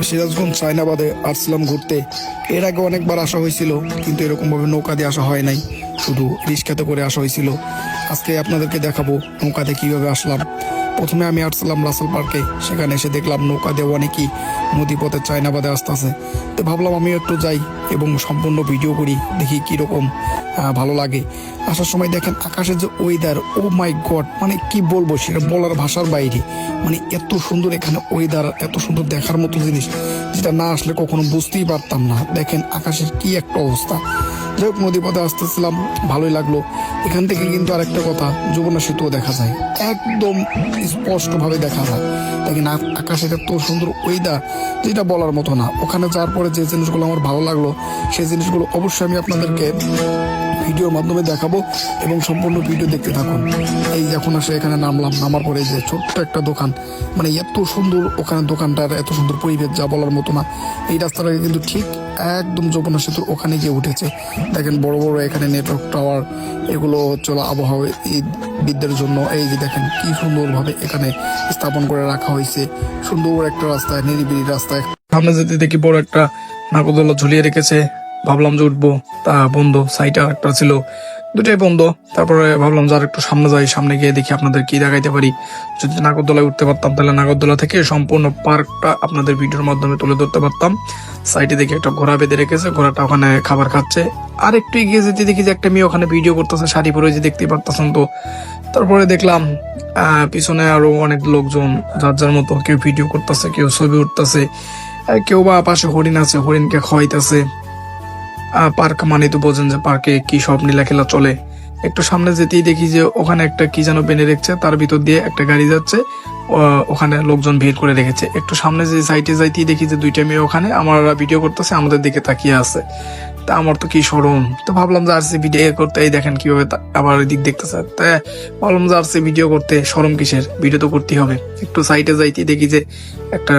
সিরাজগঞ্জ চায়নাবাদে আসছিলাম ঘুরতে। এর আগে অনেকবার আসা হয়েছিল, কিন্তু এরকম ভাবে নৌকা দিয়ে আসা হয় নাই, শুধু রিক্সাতে করে আসা হয়েছিল। আজকে আপনাদেরকে দেখাবো নৌকাতে কিভাবে আসলাম। প্রথমে আমি আসছিলাম রাসেল পার্কে, সেখানে এসে দেখলাম নৌকা দিয়ে অনেকেই নদী পথে চায়নাবাদে আসতেছে। তো ভাবলাম আমিও একটু যাই এবং সম্পূর্ণ ভিডিও করি, দেখি কীরকম ভালো লাগে। আসার সময় দেখেন আকাশের যে ওয়েদার, ও মাই গড, মানে কি বলবো, সেটা বলার ভাষার বাইরে। মানে এত সুন্দর এখানে ওয়েদার, এত সুন্দর দেখার মতো জিনিস, যেটা না আসলে কখনো বুঝতেই পারতাম না। দেখেন আকাশের কি একটা অবস্থা। যাই হোক, নদী পথে আসতেছিলাম, ভালোই লাগলো। এখান থেকে কিন্তু আরেকটা কথা, যমুনা সেতুও দেখা যায়, একদম স্পষ্টভাবে দেখা যায়। দেখেন আকাশের এত সুন্দর ওয়েদার, যেটা বলার মতো না। ওখানে যাওয়ার পরে যে জিনিসগুলো আমার ভালো লাগলো, সেই জিনিসগুলো অবশ্যই আমি আপনাদেরকে ভিডিওর মাধ্যমে দেখাবো, এবং সম্পূর্ণ ভিডিও দেখতে থাকুন। এই যখন আসে এখানে নামলাম, নামার পরে যে ছোট্ট একটা দোকান, মানে এত সুন্দর ওখানে দোকানটার, এত সুন্দর পরিবেশ, যা বলার মতো না। এই রাস্তাটা কিন্তু ঠিক একদম যমুনা সেতুর ওখানে গিয়ে উঠেছে। দেখেন বড় বড় এখানে নেটওয়ার্ক টাওয়ার, এগুলো হচ্ছে আবহাওয়া বিদ্যুতের জন্য। এই যে দেখেন কি সুন্দরভাবে এখানে স্থাপন করে রাখা হয়েছে। সুন্দর একটা রাস্তায়, নিরিবিলি রাস্তায় সামনে যেতে দেখি বড় একটা নাগরদোলা ঝুলিয়ে রেখেছে। ভাবলাম যে উঠবো, তা বন্ধ। সাইটে আর একটা ছিল, দুটাই বন্ধ। তারপরে ভাবলাম যে আর একটু সামনে যাই, সামনে গিয়ে দেখি আপনাদের কি দেখাইতে পারি। যদি নাগরদোলায় উঠতে পারতাম, তাহলে নাগরদোলা থেকে সম্পূর্ণ পার্কটা আপনাদের ভিডিওর মাধ্যমে তুলে ধরতে পারতাম। সাইডে দেখি একটা ঘোড়া বেঁধে রেখেছে, ঘোড়াটা ওখানে খাবার খাচ্ছে। আর একটু এগিয়ে যেতে দেখি যে একটা মেয়ে ওখানে ভিডিও করতেছে, শাড়ি পরে, যে দেখতেই পারতেছেন তো। তারপরে দেখলাম পিছনে আরো অনেক লোকজন, যার যার মতো, কেউ ভিডিও করতেছে, কেউ ছবি উঠতেছে, কেউ বা পাশে হরিণ আছে, হরিণকে খাওয়াইতেছে। পার্ক মানে তো বোঝেন যে পার্কে কি সব নীলাখেলা চলে। একটু সামনে যেতেই দেখি যে ওখানে একটা কি যেন বেঁধে রেখেছে, তার ভিতর দিয়ে একটা গাড়ি যাচ্ছে। ওখানে লোকজন ভিড় করে রেখেছে। একটু সামনে যে সাইডে যাইতেই দেখি যে দুইটা মেয়ে ওখানে আমার ভিডিও করতেছে, আমাদের দিকে তাকিয়ে আছে। তা আমার তো কি শরম, তো ভাবলাম যে আরসি ভিডিও করতে, এই দেখেন কিভাবে আবার ওই দিক দেখতেছে। তাই ভাবলাম যে আরসি ভিডিও করতে শরম কিসের, ভিডিও তো করতেই হবে। একটু সাইডে যাইতেই দেখি যে একটা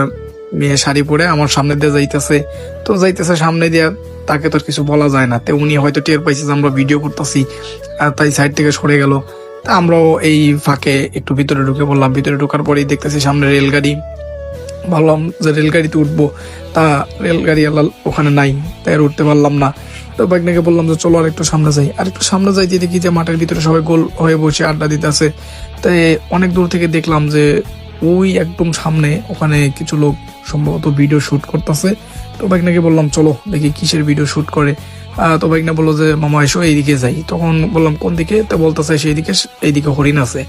মেয়ে শাড়ি পরে আমার সামনে দিয়ে যাইতেছে। তো যাইতেছে সামনে দিয়ে, তাকে তো কিছু বলা যায় না। তো উনি হয়তো টের পাইছে যে আমরা ভিডিও করতেছি, আর তাই সাইড থেকে সরে গেল। তা আমরাও এই ফাঁকে একটু ভিতরে ঢুকে পড়লাম। ভিতরে ঢোকার পরেই দেখতেছি সামনে রেলগাড়ি। ভাবলাম যে রেলগাড়িতে উঠবো, তা রেলগাড়ি ওখানে নাই, তাই আর উঠতে পারলাম না। তো বাইকনাকে বললাম যে চলো আর একটু সামনে যাই। আর একটু সামনে যাইতে দেখি যে মাঠের ভিতরে সবাই গোল হয়ে বসে আড্ডা দিতেছে। তাই অনেক দূর থেকে দেখলাম যে ওই একদম সামনে ওখানে কিছু লোক সম্ভবত ভিডিও শুট করতেছে। তো বাইকনাকে বললাম চলো দেখি কিসের ভিডিও শুট করে। তো বাইকনা বললো যে মামা এসো, এইদিকে যাই। তখন বললাম কোন দিকে? তো বলতেছে সেইদিকে, এইদিকে হরিণ আছে।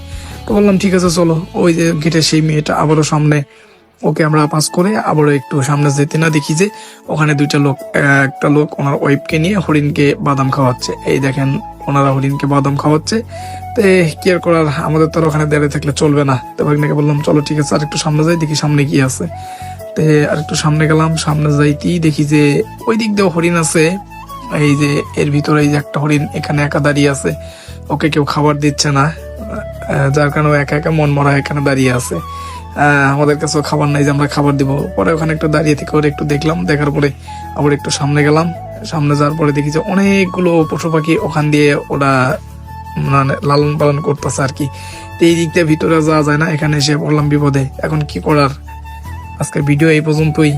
তো বললাম ঠিক আছে চলো। ওই যে গেটের সেই মেয়েটা আবারও সামনে, ওকে আমরা পাস করে আবারও একটু সামনে যেতে না দেখি যে ওখানে দুইটা লোক, একটা লোক ওনার ওয়াইফকে নিয়ে হরিণকে বাদাম খাওয়াচ্ছে। এই দেখেন ওনারা হরিণকে বাদাম খাওয়াচ্ছে। তো কি আর করার, আমাদের তো ওখানে দাঁড়িয়ে থাকলে চলবে না। তো ভাগ্নাকে বললাম চলো ঠিক আছে আর একটু সামনে যাই, দেখি সামনে কি আছে। তো আর একটু সামনে গেলাম, সামনে যাইতেই দেখি যে ওই দিক দিয়ে হরিণ আছে। এই যে এর ভিতরে এই যে একটা হরিণ এখানে একা দাঁড়িয়ে আছে, ওকে কেউ খাবার দিচ্ছে না, যার কারণে একা একা মন মরা এখানে দাঁড়িয়ে আছে। আমাদের কাছেও খাবার নাই যে আমরা খাবার দিব। পরে ওখানে একটু দাঁড়িয়ে থেকে ওরা একটু দেখলাম, দেখার পরে আবার একটু সামনে গেলাম। সামনে যাওয়ার পরে দেখি যে অনেকগুলো পশু পাখি ওখান দিয়ে ওরা মানে লালন পালন করতেছে আর কি। তো এই দিক দিয়ে ভিতরে যাওয়া যায় না, এখানে এসে পড়লাম বিপদে। এখন কি করার, আজকের ভিডিও এই পর্যন্তই।